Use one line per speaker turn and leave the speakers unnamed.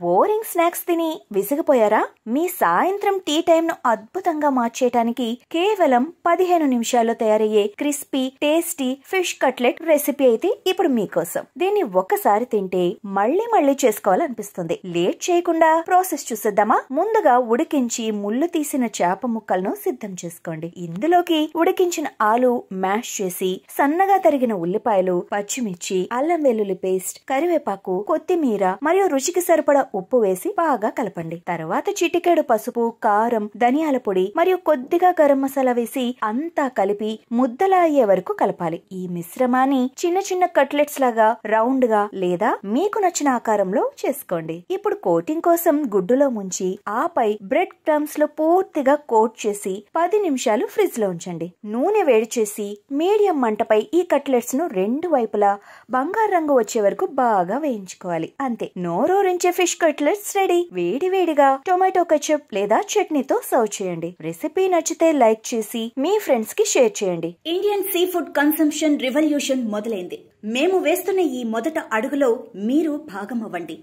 Boring snacks తిని విసిగిపోయారా? మీ సాయంత్రం tea time ను అద్భుతంగా మార్చేయడానికి కేవలం 15 నిమిషాల్లో తయారయ్యే crispy tasty fish cutlet recipe అయితే ఇప్పుడు మీకోసం. దీన్ని ఒక్కసారి తింటే మళ్ళీ మళ్ళీ చేసుకోవాలనిపిస్తుంది. లేట్ చేయకుండా ప్రాసెస్ చూసేద్దామా? ముందుగా ఉడికించి ముళ్ళు తీసిన చేప ముక్కలను సిద్ధం చేసుకోండి. ఇందులోకి ఉడికించిన ఆలు మ్యాష్ చేసి, సన్నగా తరిగిన ఉల్లిపాయలు, పచ్చిమిర్చి, అల్లం వెల్లుల్లి పేస్ట్, కరివేపాకు, కొత్తిమీర మరియు రుచికి సరిపడా ఉప్పు వేసి బాగా కలపండి. తర్వాత చిటికెడు పసుపు, కారం, ధనియాల పొడి మరియు కొద్దిగా గరం మసాలా వేసి అంతా కలిపి ముద్దలా అయ్యే వరకు కలపాలి. ఈ మిశ్రమాన్ని చిన్న చిన్న కట్లెట్స్ లాగా రౌండ్ గా లేదా మీకు నచ్చిన ఆకారంలో చేసుకోండి. ఇప్పుడు కోటింగ్ కోసం గుడ్డులో ముంచి ఆపై బ్రెడ్ క్రమ్స్ లో పూర్తిగా కోట్ చేసి 10 నిమిషాలు ఫ్రిడ్జ్ లో ఉంచండి. నూనె వేడి చేసి మీడియం మంటపై ఈ కట్లెట్స్ ను రెండు వైపులా బంగారు రంగు వచ్చే వరకు బాగా వేయించుకోవాలి. అంతే, నోరూరించే ఫిష్ కట్లెట్స్ రెడీ. వేడి వేడిగా టొమాటో కెచప్ లేదా చట్నీతో సర్వ్ చేయండి. రెసిపీ నచ్చితే లైక్ చేసి మీ ఫ్రెండ్స్ కి షేర్ చేయండి.
Indian sea food consumption revolution మొదలైంది. మేము వేస్తున్న ఈ మొదట అడుగులో మీరు భాగం అవ్వండి.